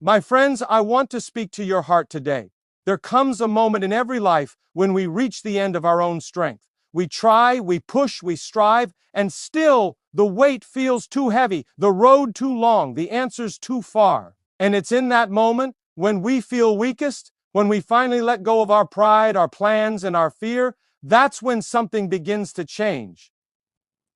My friends, I want to speak to your heart today. There comes a moment in every life when we reach the end of our own strength. We try, we push, we strive, and still the weight feels too heavy, the road too long, the answers too far. And it's in that moment when we feel weakest, when we finally let go of our pride, our plans, and our fear, that's when something begins to change.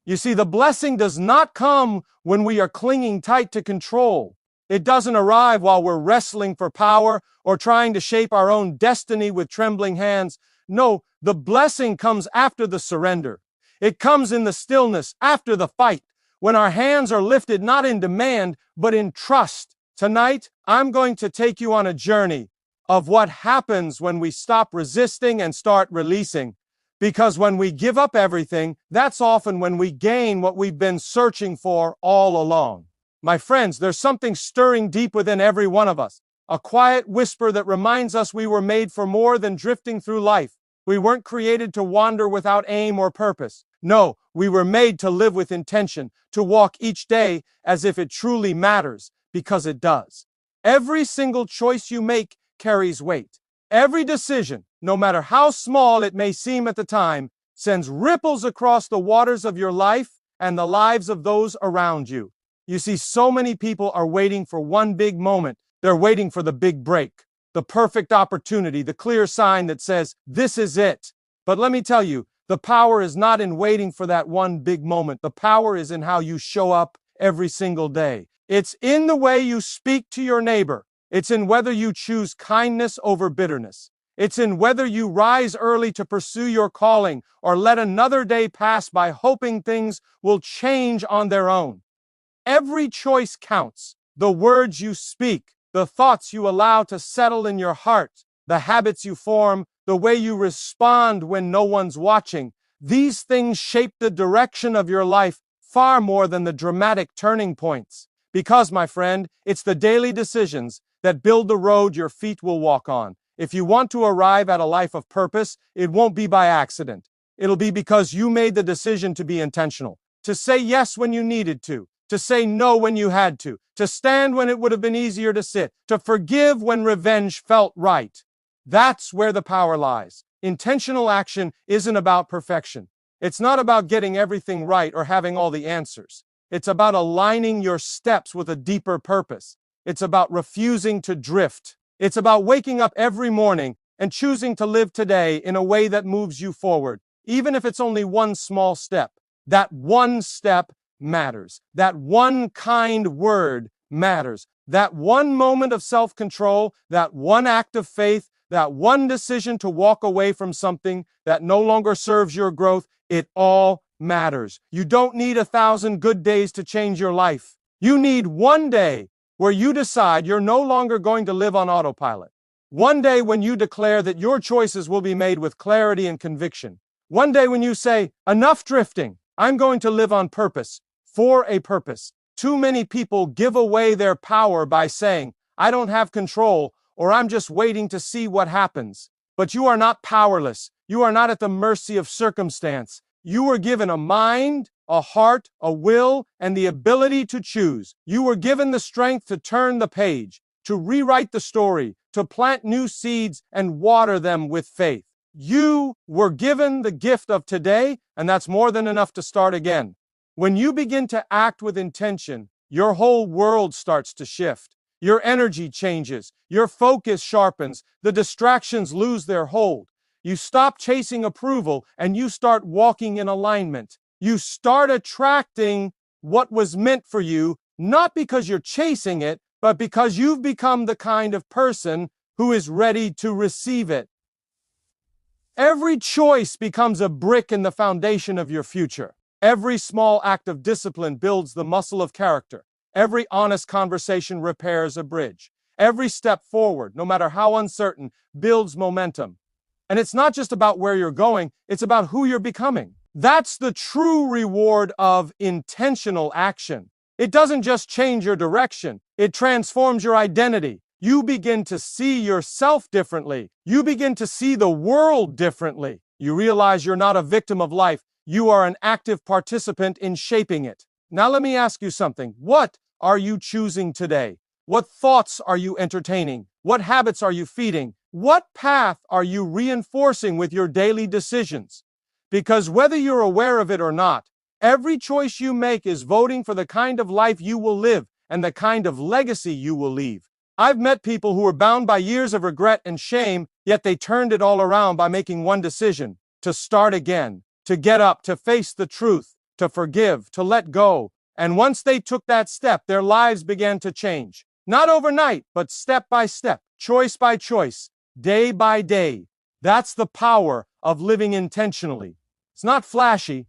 You see, the blessing does not come when we are clinging tight to control. It doesn't arrive while we're wrestling for power or trying to shape our own destiny with trembling hands. No, the blessing comes after the surrender. It comes in the stillness, after the fight, when our hands are lifted not in demand, but in trust. Tonight, I'm going to take you on a journey of what happens when we stop resisting and start releasing. Because when we give up everything, that's often when we gain what we've been searching for all along. My friends, there's something stirring deep within every one of us, a quiet whisper that reminds us we were made for more than drifting through life. We weren't created to wander without aim or purpose. No, we were made to live with intention, to walk each day as if it truly matters, because it does. Every single choice you make carries weight. Every decision, no matter how small it may seem at the time, sends ripples across the waters of your life and the lives of those around you. You see, so many people are waiting for one big moment. They're waiting for the big break, the perfect opportunity, the clear sign that says, this is it. But let me tell you, the power is not in waiting for that one big moment. The power is in how you show up every single day. It's in the way you speak to your neighbor. It's in whether you choose kindness over bitterness. It's in whether you rise early to pursue your calling or let another day pass by hoping things will change on their own. Every choice counts. The words you speak, the thoughts you allow to settle in your heart, the habits you form, the way you respond when no one's watching. These things shape the direction of your life far more than the dramatic turning points. Because, my friend, it's the daily decisions that build the road your feet will walk on. If you want to arrive at a life of purpose, it won't be by accident. It'll be because you made the decision to be intentional, to say yes when you needed to say no when you had to stand when it would have been easier to sit, to forgive when revenge felt right. That's where the power lies. Intentional action isn't about perfection. It's not about getting everything right or having all the answers. It's about aligning your steps with a deeper purpose. It's about refusing to drift. It's about waking up every morning and choosing to live today in a way that moves you forward, even if it's only one small step. That one step matters. That one kind word matters. That one moment of self-control, that one act of faith, that one decision to walk away from something that no longer serves your growth, it all matters. You don't need 1,000 good days to change your life. You need one day where you decide you're no longer going to live on autopilot. One day when you declare that your choices will be made with clarity and conviction. One day when you say, enough drifting, I'm going to live on purpose, for a purpose. Too many people give away their power by saying, I don't have control, or I'm just waiting to see what happens. But you are not powerless. You are not at the mercy of circumstance. You were given a mind, a heart, a will, and the ability to choose. You were given the strength to turn the page, to rewrite the story, to plant new seeds and water them with faith. You were given the gift of today, and that's more than enough to start again. When you begin to act with intention, your whole world starts to shift. Your energy changes. Your focus sharpens. The distractions lose their hold. You stop chasing approval and you start walking in alignment. You start attracting what was meant for you, not because you're chasing it, but because you've become the kind of person who is ready to receive it. Every choice becomes a brick in the foundation of your future. Every small act of discipline builds the muscle of character. Every honest conversation repairs a bridge. Every step forward, no matter how uncertain, builds momentum. And it's not just about where you're going, it's about who you're becoming. That's the true reward of intentional action. It doesn't just change your direction, it transforms your identity. You begin to see yourself differently. You begin to see the world differently. You realize you're not a victim of life. You are an active participant in shaping it. Now let me ask you something. What are you choosing today? What thoughts are you entertaining? What habits are you feeding? What path are you reinforcing with your daily decisions? Because whether you're aware of it or not, every choice you make is voting for the kind of life you will live and the kind of legacy you will leave. I've met people who were bound by years of regret and shame, yet they turned it all around by making one decision: to start again, to get up, to face the truth, to forgive, to let go. And once they took that step, their lives began to change. Not overnight, but step by step, choice by choice, day by day. That's the power of living intentionally. It's not flashy,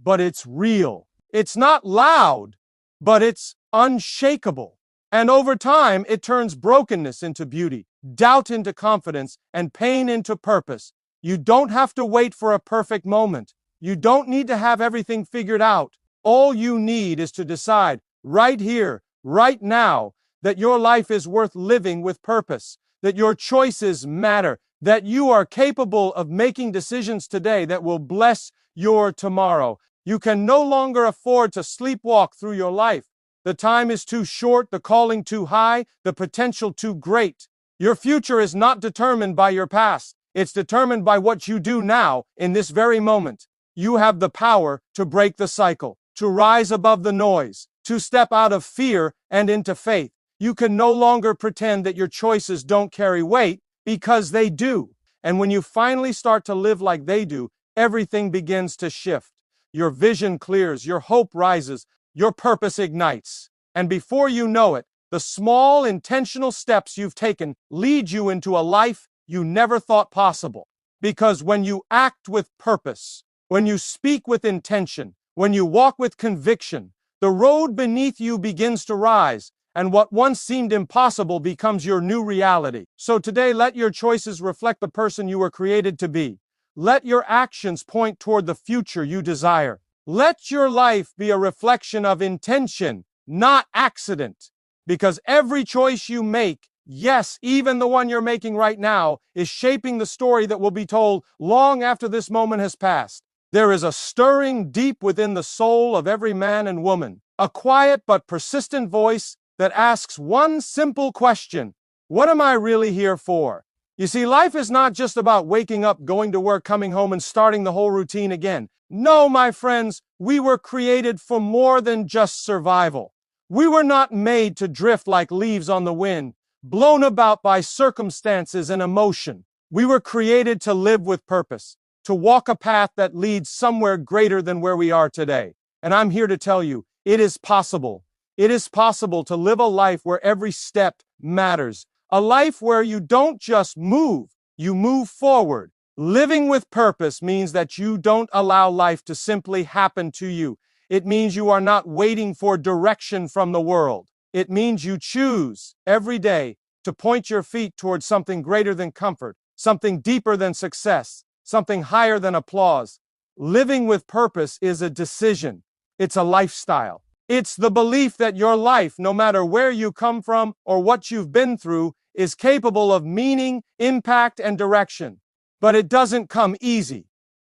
but it's real. It's not loud, but it's unshakable. And over time, it turns brokenness into beauty, doubt into confidence, and pain into purpose. You don't have to wait for a perfect moment. You don't need to have everything figured out. All you need is to decide right here, right now, that your life is worth living with purpose, that your choices matter, that you are capable of making decisions today that will bless your tomorrow. You can no longer afford to sleepwalk through your life. The time is too short, the calling too high, the potential too great. Your future is not determined by your past. It's determined by what you do now, in this very moment. You have the power to break the cycle, to rise above the noise, to step out of fear and into faith. You can no longer pretend that your choices don't carry weight, because they do. And when you finally start to live like they do, everything begins to shift. Your vision clears, your hope rises, your purpose ignites. And before you know it, the small, intentional steps you've taken lead you into a life you never thought possible. Because when you act with purpose, when you speak with intention, when you walk with conviction, the road beneath you begins to rise, and what once seemed impossible becomes your new reality. So today, let your choices reflect the person you were created to be. Let your actions point toward the future you desire. Let your life be a reflection of intention, not accident. Because every choice you make, yes, even the one you're making right now, is shaping the story that will be told long after this moment has passed. There is a stirring deep within the soul of every man and woman, a quiet but persistent voice that asks one simple question: what am I really here for? You see, life is not just about waking up, going to work, coming home, and starting the whole routine again. No, my friends, we were created for more than just survival. We were not made to drift like leaves on the wind, blown about by circumstances and emotion. We were created to live with purpose, to walk a path that leads somewhere greater than where we are today. And I'm here to tell you, it is possible. It is possible to live a life where every step matters. A life where you don't just move, you move forward. Living with purpose means that you don't allow life to simply happen to you. It means you are not waiting for direction from the world. It means you choose every day to point your feet towards something greater than comfort, something deeper than success, something higher than applause. Living with purpose is a decision. It's a lifestyle. It's the belief that your life, no matter where you come from or what you've been through, is capable of meaning, impact, and direction. But it doesn't come easy,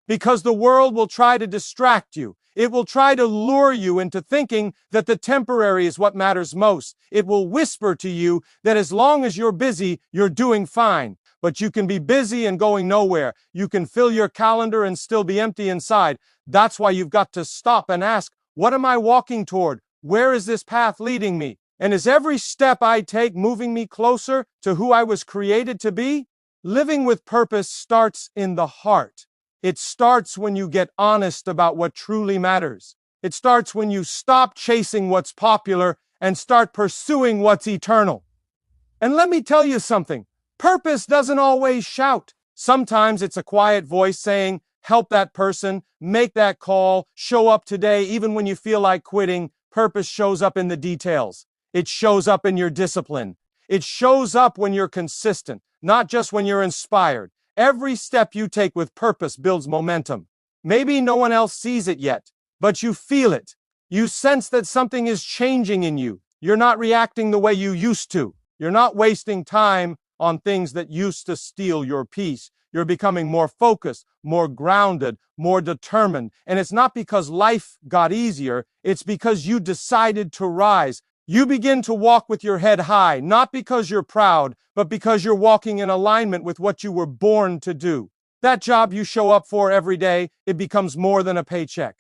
because the world will try to distract you. It will try to lure you into thinking that the temporary is what matters most. It will whisper to you that as long as you're busy, you're doing fine. But you can be busy and going nowhere. You can fill your calendar and still be empty inside. That's why you've got to stop and ask, what am I walking toward? Where is this path leading me? And is every step I take moving me closer to who I was created to be? Living with purpose starts in the heart. It starts when you get honest about what truly matters. It starts when you stop chasing what's popular and start pursuing what's eternal. And let me tell you something. Purpose doesn't always shout. Sometimes it's a quiet voice saying, help that person, make that call, show up today, even when you feel like quitting. Purpose shows up in the details. It shows up in your discipline. It shows up when you're consistent, not just when you're inspired. Every step you take with purpose builds momentum. Maybe no one else sees it yet, but you feel it. You sense that something is changing in you. You're not reacting the way you used to. You're not wasting time on things that used to steal your peace. You're becoming more focused, more grounded, more determined. And it's not because life got easier. It's because you decided to rise. You begin to walk with your head high, not because you're proud, but because you're walking in alignment with what you were born to do. That job you show up for every day, it becomes more than a paycheck.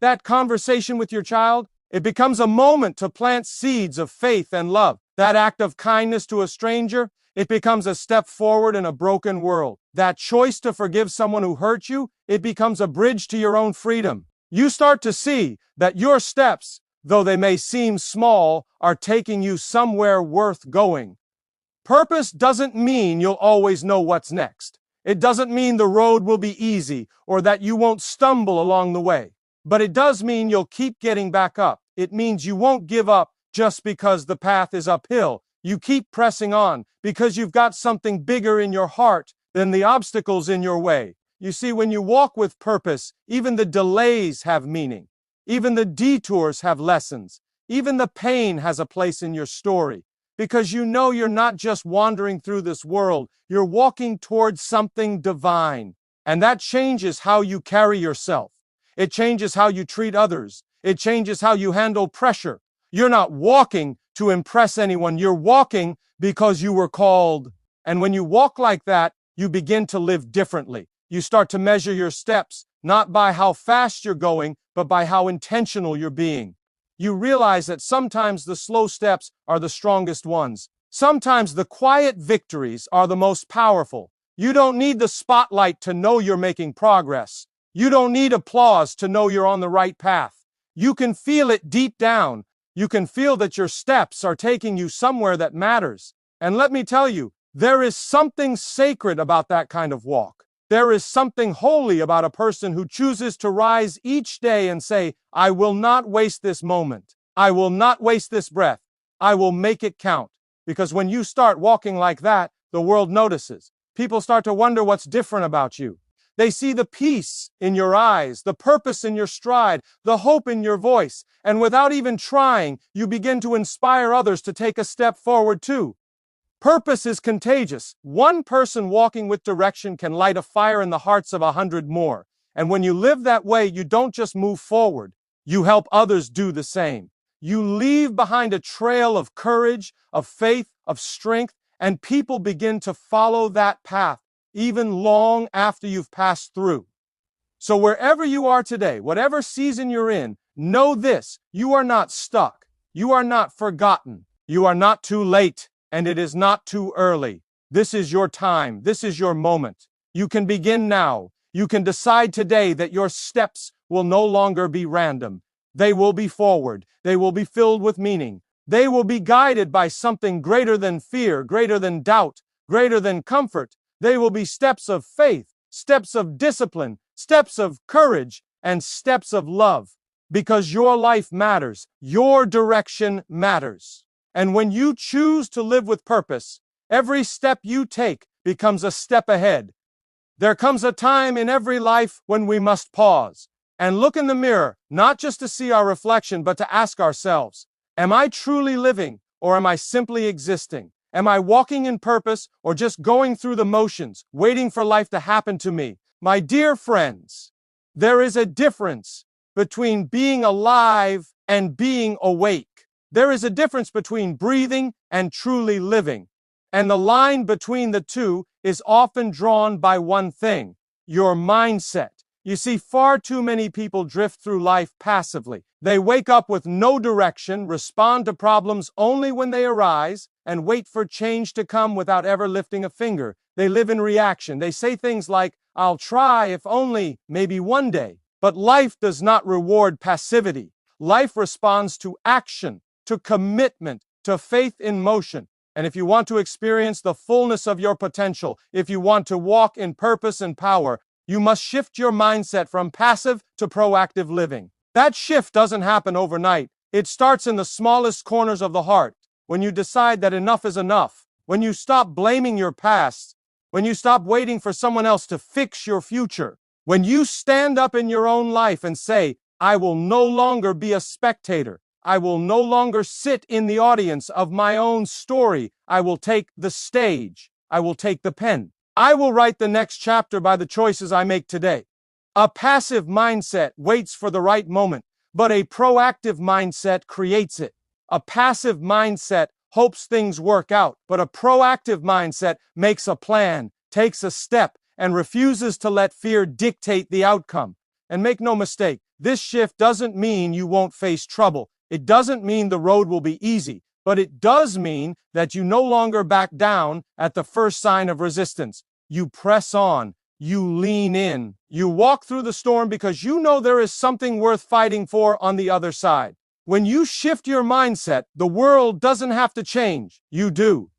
That conversation with your child, it becomes a moment to plant seeds of faith and love. That act of kindness to a stranger, it becomes a step forward in a broken world. That choice to forgive someone who hurt you, it becomes a bridge to your own freedom. You start to see that your steps, though they may seem small, are taking you somewhere worth going. Purpose doesn't mean you'll always know what's next. It doesn't mean the road will be easy or that you won't stumble along the way. But it does mean you'll keep getting back up. It means you won't give up just because the path is uphill. You keep pressing on because you've got something bigger in your heart than the obstacles in your way. You see, when you walk with purpose, even the delays have meaning. Even the detours have lessons. Even the pain has a place in your story. Because you know you're not just wandering through this world, you're walking towards something divine. And that changes how you carry yourself. It changes how you treat others. It changes how you handle pressure. You're not walking to impress anyone. You're walking because you were called. And when you walk like that, you begin to live differently. You start to measure your steps, not by how fast you're going, but by how intentional you're being. You realize that sometimes the slow steps are the strongest ones. Sometimes the quiet victories are the most powerful. You don't need the spotlight to know you're making progress. You don't need applause to know you're on the right path. You can feel it deep down. You can feel that your steps are taking you somewhere that matters. And let me tell you, there is something sacred about that kind of walk. There is something holy about a person who chooses to rise each day and say, I will not waste this moment. I will not waste this breath. I will make it count. Because when you start walking like that, the world notices. People start to wonder what's different about you. They see the peace in your eyes, the purpose in your stride, the hope in your voice. And without even trying, you begin to inspire others to take a step forward too. Purpose is contagious. One person walking with direction can light a fire in the hearts of 100 more. And when you live that way, you don't just move forward. You help others do the same. You leave behind a trail of courage, of faith, of strength, and people begin to follow that path, even long after you've passed through. So wherever you are today, whatever season you're in, know this: you are not stuck. You are not forgotten. You are not too late, and it is not too early. This is your time. This is your moment. You can begin now. You can decide today that your steps will no longer be random. They will be forward. They will be filled with meaning. They will be guided by something greater than fear, greater than doubt, greater than comfort. They will be steps of faith, steps of discipline, steps of courage, and steps of love. Because your life matters. Your direction matters. And when you choose to live with purpose, every step you take becomes a step ahead. There comes a time in every life when we must pause and look in the mirror, not just to see our reflection, but to ask ourselves, am I truly living, or am I simply existing? Am I walking in purpose, or just going through the motions, waiting for life to happen to me? My dear friends, there is a difference between being alive and being awake. There is a difference between breathing and truly living. And the line between the two is often drawn by one thing: your mindset. You see, far too many people drift through life passively. They wake up with no direction, respond to problems only when they arise, and wait for change to come without ever lifting a finger. They live in reaction. They say things like, I'll try if only, maybe one day. But life does not reward passivity. Life responds to action, to commitment, to faith in motion. And if you want to experience the fullness of your potential, if you want to walk in purpose and power, you must shift your mindset from passive to proactive living. That shift doesn't happen overnight. It starts in the smallest corners of the heart. When you decide that enough is enough, when you stop blaming your past, when you stop waiting for someone else to fix your future, when you stand up in your own life and say, I will no longer be a spectator. I will no longer sit in the audience of my own story. I will take the stage. I will take the pen. I will write the next chapter by the choices I make today. A passive mindset waits for the right moment, but a proactive mindset creates it. A passive mindset hopes things work out, but a proactive mindset makes a plan, takes a step, and refuses to let fear dictate the outcome. And make no mistake, this shift doesn't mean you won't face trouble. It doesn't mean the road will be easy, but it does mean that you no longer back down at the first sign of resistance. You press on, you lean in, you walk through the storm because you know there is something worth fighting for on the other side. When you shift your mindset, the world doesn't have to change. You do.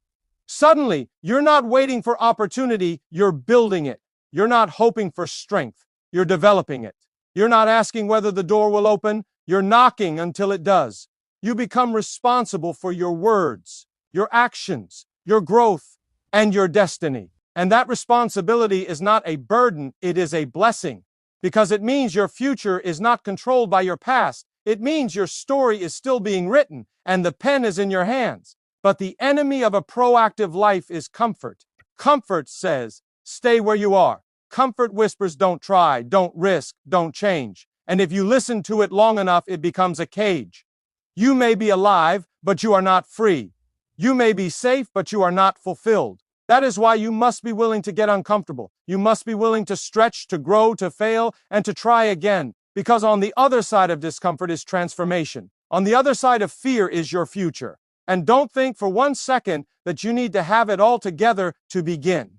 Suddenly, you're not waiting for opportunity, you're building it. You're not hoping for strength, you're developing it. You're not asking whether the door will open, you're knocking until it does. You become responsible for your words, your actions, your growth, and your destiny. And that responsibility is not a burden, it is a blessing. Because it means your future is not controlled by your past. It means your story is still being written, and the pen is in your hands. But the enemy of a proactive life is comfort. Comfort says, stay where you are. Comfort whispers, don't try, don't risk, don't change. And if you listen to it long enough, it becomes a cage. You may be alive, but you are not free. You may be safe, but you are not fulfilled. That is why you must be willing to get uncomfortable. You must be willing to stretch, to grow, to fail, and to try again. Because on the other side of discomfort is transformation. On the other side of fear is your future. And don't think for 1 second that you need to have it all together to begin.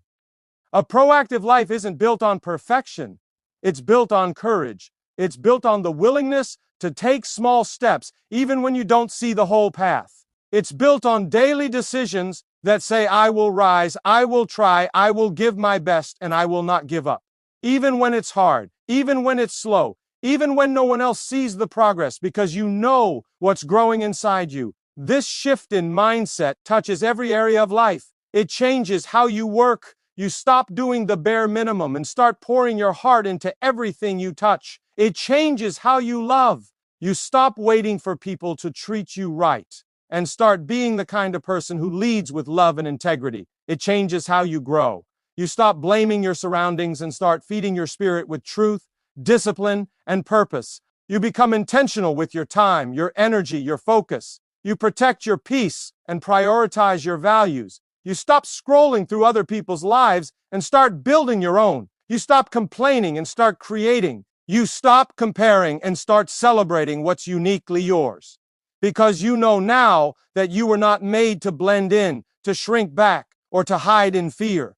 A proactive life isn't built on perfection. It's built on courage. It's built on the willingness to take small steps, even when you don't see the whole path. It's built on daily decisions that say, I will rise, I will try, I will give my best, and I will not give up. Even when it's hard, even when it's slow, even when no one else sees the progress, because you know what's growing inside you. This shift in mindset touches every area of life. It changes how you work. You stop doing the bare minimum and start pouring your heart into everything you touch. It changes how you love. You stop waiting for people to treat you right and start being the kind of person who leads with love and integrity. It changes how you grow. You stop blaming your surroundings and start feeding your spirit with truth, discipline, and purpose. You become intentional with your time, your energy, your focus. You protect your peace and prioritize your values. You stop scrolling through other people's lives and start building your own. You stop complaining and start creating. You stop comparing and start celebrating what's uniquely yours. Because you know now that you were not made to blend in, to shrink back, or to hide in fear.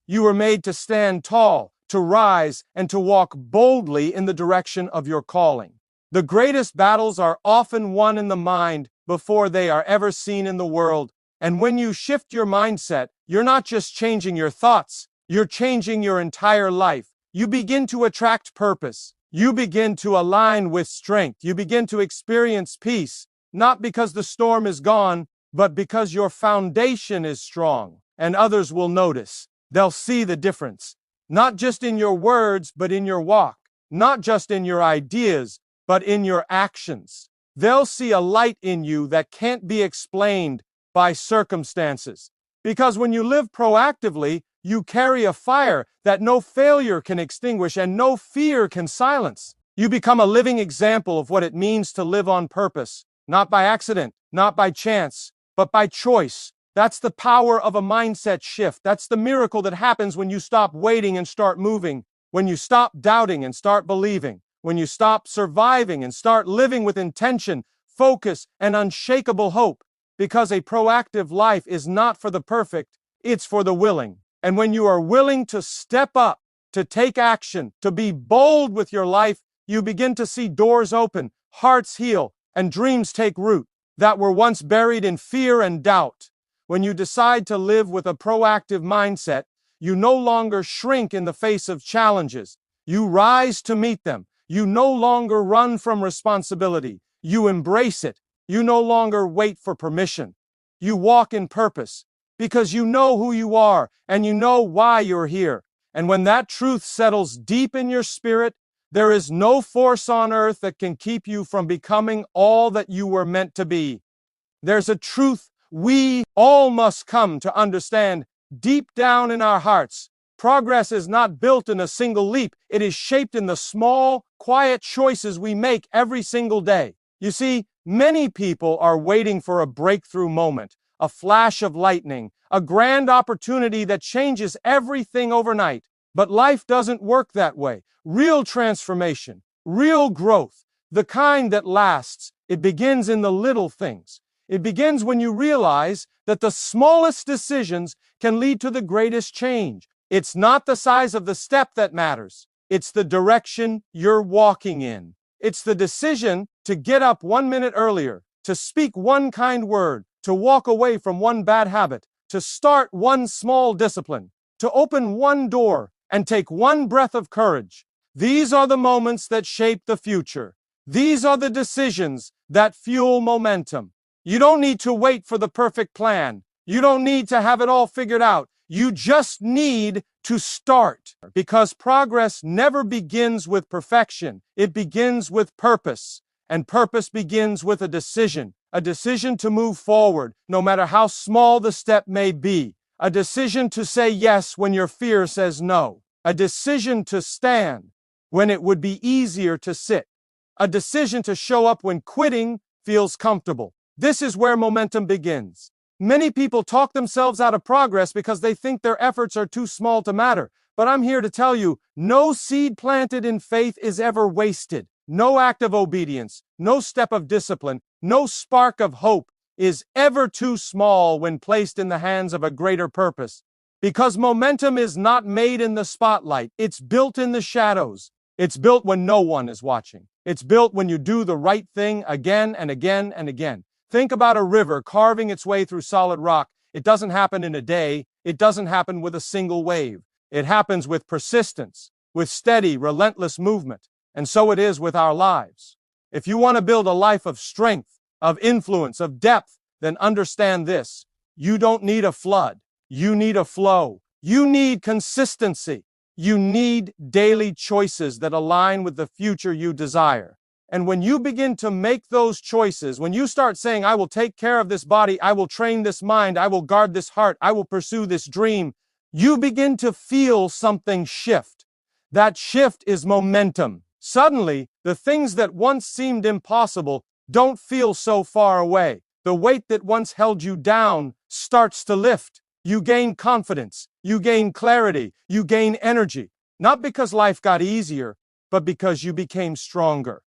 You were made to stand tall, to rise, and to walk boldly in the direction of your calling. The greatest battles are often won in the mind before they are ever seen in the world. And when you shift your mindset, you're not just changing your thoughts, you're changing your entire life. You begin to attract purpose. You begin to align with strength. You begin to experience peace, not because the storm is gone, but because your foundation is strong. And others will notice. They'll see the difference. Not just in your words, but in your walk. Not just in your ideas, but in your actions. They'll see a light in you that can't be explained by circumstances. Because when you live proactively, you carry a fire that no failure can extinguish and no fear can silence. You become a living example of what it means to live on purpose, not by accident, not by chance, but by choice. That's the power of a mindset shift. That's the miracle that happens when you stop waiting and start moving, when you stop doubting and start believing, when you stop surviving and start living with intention, focus, and unshakable hope. Because a proactive life is not for the perfect, it's for the willing. And when you are willing to step up, to take action, to be bold with your life, you begin to see doors open, hearts heal, and dreams take root that were once buried in fear and doubt. When you decide to live with a proactive mindset, you no longer shrink in the face of challenges. You rise to meet them. You no longer run from responsibility. You embrace it. You no longer wait for permission. You walk in purpose because you know who you are and you know why you're here. And when that truth settles deep in your spirit, there is no force on earth that can keep you from becoming all that you were meant to be. There's a truth we all must come to understand deep down in our hearts. Progress is not built in a single leap. It is shaped in the small, quiet choices we make every single day. You see, Many people are waiting for a breakthrough moment, a flash of lightning, a grand opportunity that changes everything overnight. But life doesn't work that way. Real transformation, real growth, the kind that lasts, it begins in the little things. It begins when you realize that the smallest decisions can lead to the greatest change. It's not the size of the step that matters. It's the direction you're walking in. It's the decision to get up 1 minute earlier, to speak one kind word, to walk away from one bad habit, to start one small discipline, to open one door and take one breath of courage. These are the moments that shape the future. These are the decisions that fuel momentum. You don't need to wait for the perfect plan. You don't need to have it all figured out. You just need to start. Because progress never begins with perfection. It begins with purpose. And purpose begins with a decision to move forward, no matter how small the step may be. A decision to say yes when your fear says no. A decision to stand when it would be easier to sit. A decision to show up when quitting feels comfortable. This is where momentum begins. Many people talk themselves out of progress because they think their efforts are too small to matter. But I'm here to tell you, no seed planted in faith is ever wasted. No act of obedience, no step of discipline, no spark of hope is ever too small when placed in the hands of a greater purpose. Because momentum is not made in the spotlight, it's built in the shadows. It's built when no one is watching. It's built when you do the right thing again and again and again. Think about a river carving its way through solid rock. It doesn't happen in a day. It doesn't happen with a single wave. It happens with persistence, with steady, relentless movement. And so it is with our lives. If you want to build a life of strength, of influence, of depth, then understand this. You don't need a flood. You need a flow. You need consistency. You need daily choices that align with the future you desire. And when you begin to make those choices, when you start saying, I will take care of this body, I will train this mind, I will guard this heart, I will pursue this dream, you begin to feel something shift. That shift is momentum. Suddenly, the things that once seemed impossible don't feel so far away. The weight that once held you down starts to lift. You gain confidence, you gain clarity, you gain energy. Not because life got easier, but because you became stronger.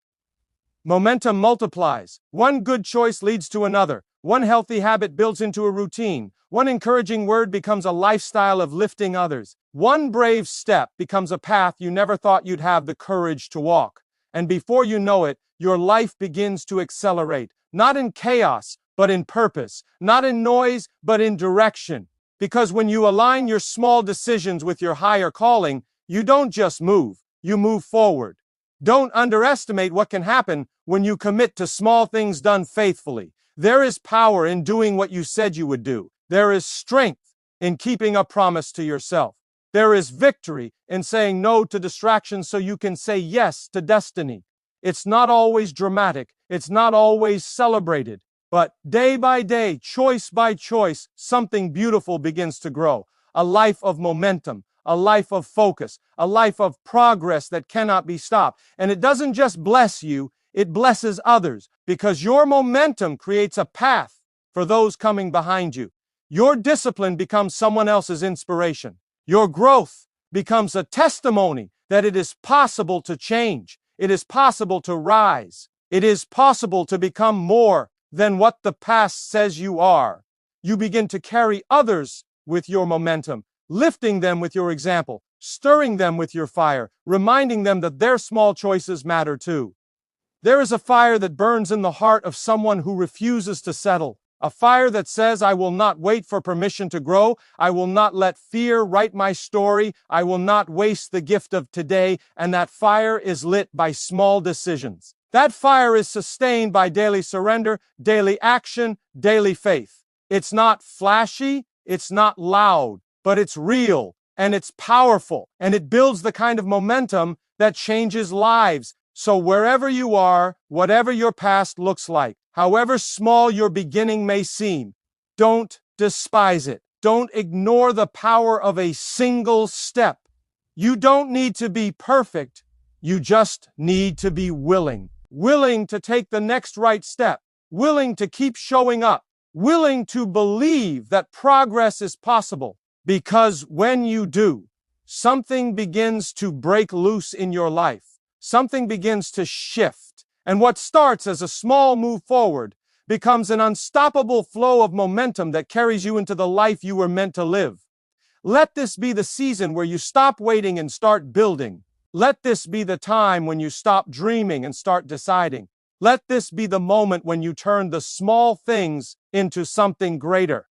Momentum multiplies. One good choice leads to another. One healthy habit builds into a routine. One encouraging word becomes a lifestyle of lifting others. One brave step becomes a path you never thought you'd have the courage to walk. And before you know it, your life begins to accelerate. Not in chaos, but in purpose. Not in noise, but in direction. Because when you align your small decisions with your higher calling, you don't just move, you move forward. Don't underestimate what can happen when you commit to small things done faithfully. There is power in doing what you said you would do. There is strength in keeping a promise to yourself. There is victory in saying no to distractions so you can say yes to destiny. It's not always dramatic. It's not always celebrated. But day by day, choice by choice, something beautiful begins to grow. A life of momentum, a life of focus, a life of progress that cannot be stopped. And it doesn't just bless you, it blesses others, because your momentum creates a path for those coming behind you. Your discipline becomes someone else's inspiration. Your growth becomes a testimony that it is possible to change. It is possible to rise. It is possible to become more than what the past says you are. You begin to carry others with your momentum, lifting them with your example, stirring them with your fire, reminding them that their small choices matter too. There is a fire that burns in the heart of someone who refuses to settle. A fire that says, I will not wait for permission to grow. I will not let fear write my story. I will not waste the gift of today. And that fire is lit by small decisions. That fire is sustained by daily surrender, daily action, daily faith. It's not flashy, it's not loud, but it's real and it's powerful and it builds the kind of momentum that changes lives. So wherever you are, whatever your past looks like, however small your beginning may seem, don't despise it. Don't ignore the power of a single step. You don't need to be perfect. You just need to be willing to take the next right step. willing to keep showing up, willing to believe that progress is possible. Because when you do, something begins to break loose in your life. Something begins to shift. And what starts as a small move forward becomes an unstoppable flow of momentum that carries you into the life you were meant to live. Let this be the season where you stop waiting and start building. Let this be the time when you stop dreaming and start deciding. Let this be the moment when you turn the small things into something greater.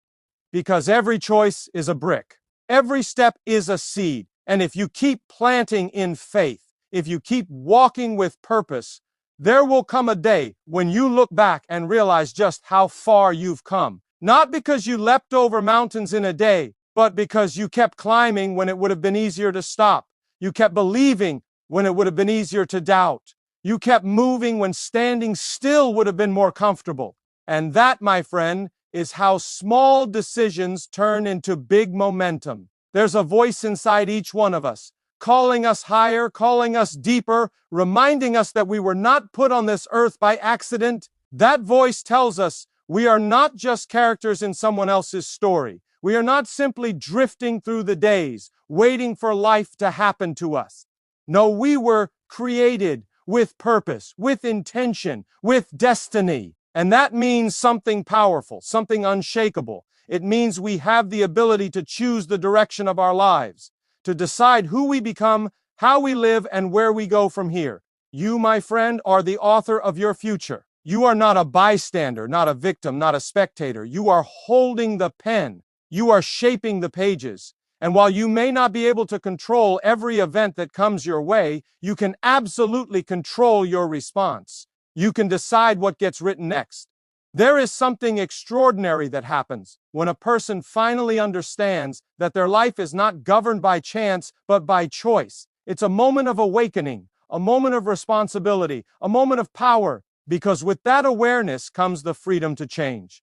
Because every choice is a brick. Every step is a seed. And if you keep planting in faith, if you keep walking with purpose, there will come a day when you look back and realize just how far you've come. Not because you leapt over mountains in a day, but because you kept climbing when it would have been easier to stop. You kept believing when it would have been easier to doubt. You kept moving when standing still would have been more comfortable. And that, my friend, is how small decisions turn into big momentum. There's a voice inside each one of us, calling us higher, calling us deeper, reminding us that we were not put on this earth by accident. That voice tells us we are not just characters in someone else's story. We are not simply drifting through the days, waiting for life to happen to us. No, we were created with purpose, with intention, with destiny. And that means something powerful, something unshakable. It means we have the ability to choose the direction of our lives, to decide who we become, how we live, and where we go from here. You, my friend, are the author of your future. You are not a bystander, not a victim, not a spectator. You are holding the pen. You are shaping the pages. And while you may not be able to control every event that comes your way, you can absolutely control your response. You can decide what gets written next. There is something extraordinary that happens when a person finally understands that their life is not governed by chance, but by choice. It's a moment of awakening, a moment of responsibility, a moment of power, because with that awareness comes the freedom to change.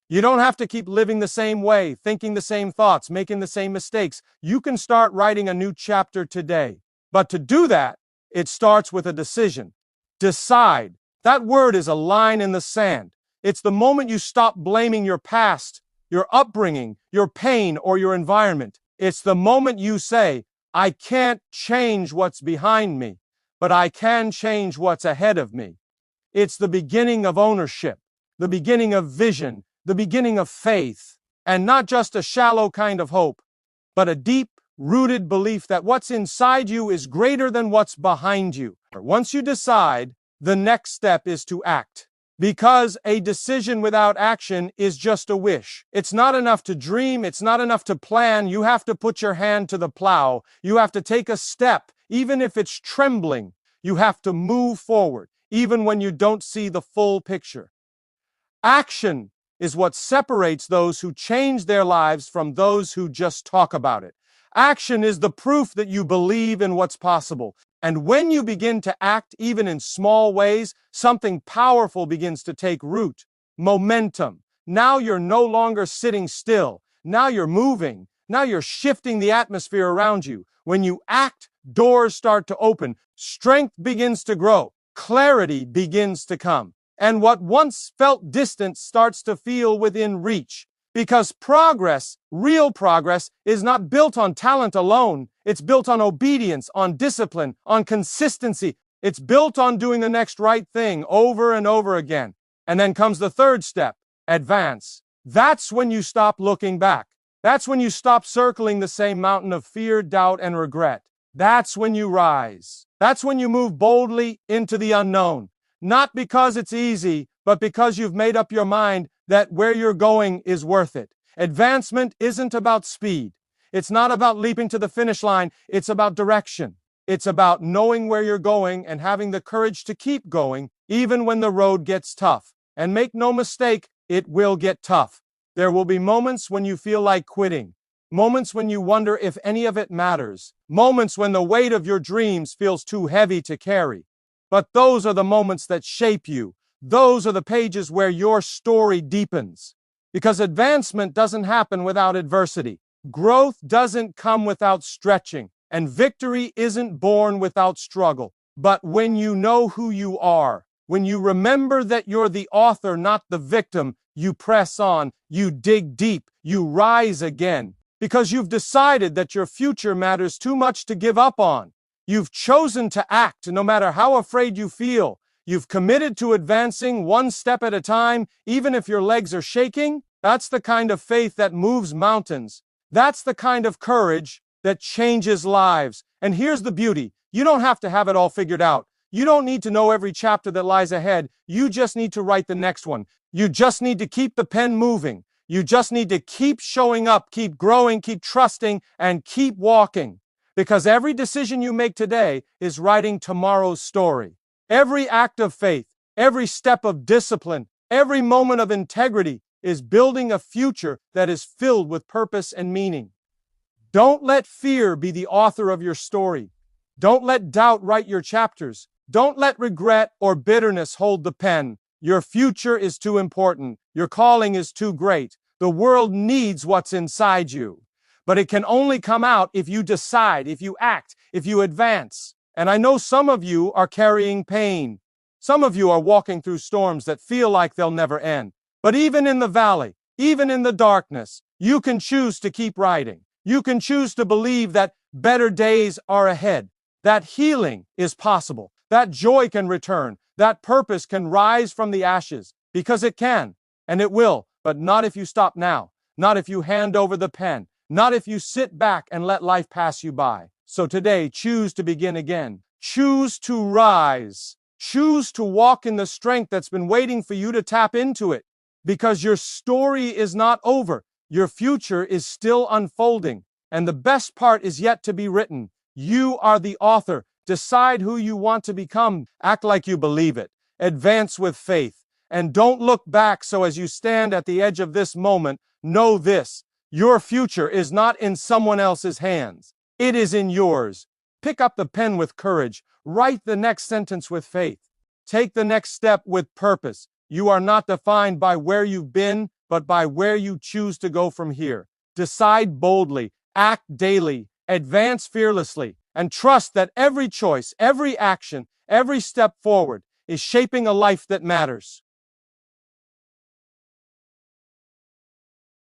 You don't have to keep living the same way, thinking the same thoughts, making the same mistakes. You can start writing a new chapter today. But to do that, it starts with a decision. Decide. That word is a line in the sand. It's the moment you stop blaming your past, your upbringing, your pain, or your environment. It's the moment you say, I can't change what's behind me, but I can change what's ahead of me. It's the beginning of ownership, the beginning of vision, the beginning of faith, and not just a shallow kind of hope, but a deep-rooted belief that what's inside you is greater than what's behind you. Once you decide, the next step is to act. Because a decision without action is just a wish. It's not enough to dream, it's not enough to plan. You have to put your hand to the plow. You have to take a step, even if it's trembling. You have to move forward, even when you don't see the full picture. Action is what separates those who change their lives from those who just talk about it. Action is the proof that you believe in what's possible. And when you begin to act, even in small ways, something powerful begins to take root. Momentum. Now you're no longer sitting still. Now you're moving. Now you're shifting the atmosphere around you. When you act, doors start to open. Strength begins to grow. Clarity begins to come. And what once felt distant starts to feel within reach. Because progress, real progress, is not built on talent alone. It's built on obedience, on discipline, on consistency. It's built on doing the next right thing over and over again. And then comes the third step, advance. That's when you stop looking back. That's when you stop circling the same mountain of fear, doubt, and regret. That's when you rise. That's when you move boldly into the unknown. Not because it's easy, but because you've made up your mind that where you're going is worth it. Advancement isn't about speed. It's not about leaping to the finish line. It's about direction. It's about knowing where you're going and having the courage to keep going, even when the road gets tough. And make no mistake, it will get tough. There will be moments when you feel like quitting. Moments when you wonder if any of it matters. Moments when the weight of your dreams feels too heavy to carry. But those are the moments that shape you. Those are the pages where your story deepens. Because advancement doesn't happen without adversity. Growth doesn't come without stretching. And victory isn't born without struggle. But when you know who you are, When you remember that you're the author, not the victim, you press on, you dig deep, you rise again. Because you've decided that your future matters too much to give up on. You've chosen to act no matter how afraid you feel. You've committed to advancing one step at a time, even if your legs are shaking. That's the kind of faith that moves mountains. That's the kind of courage that changes lives. And here's the beauty. You don't have to have it all figured out. You don't need to know every chapter that lies ahead. You just need to write the next one. You just need to keep the pen moving. You just need to keep showing up, keep growing, keep trusting, and keep walking. Because every decision you make today is writing tomorrow's story. Every act of faith, every step of discipline, every moment of integrity is building a future that is filled with purpose and meaning. Don't let fear be the author of your story. Don't let doubt write your chapters. Don't let regret or bitterness hold the pen. Your future is too important. Your calling is too great. The world needs what's inside you. But it can only come out if you decide, if you act, if you advance. And I know some of you are carrying pain. Some of you are walking through storms that feel like they'll never end. But even in the valley, even in the darkness, you can choose to keep writing. You can choose to believe that better days are ahead, that healing is possible, that joy can return, that purpose can rise from the ashes, because it can, and it will, but not if you stop now, not if you hand over the pen, not if you sit back and let life pass you by. So today, choose to begin again. Choose to rise. Choose to walk in the strength that's been waiting for you to tap into it. Because your story is not over. Your future is still unfolding. And the best part is yet to be written. You are the author. Decide who you want to become. Act like you believe it. Advance with faith. And don't look back. So as you stand at the edge of this moment, know this. Your future is not in someone else's hands. It is in yours. Pick up the pen with courage. Write the next sentence with faith. Take the next step with purpose. You are not defined by where you've been, but by where you choose to go from here. Decide boldly, act daily, advance fearlessly, and trust that every choice, every action, every step forward is shaping a life that matters.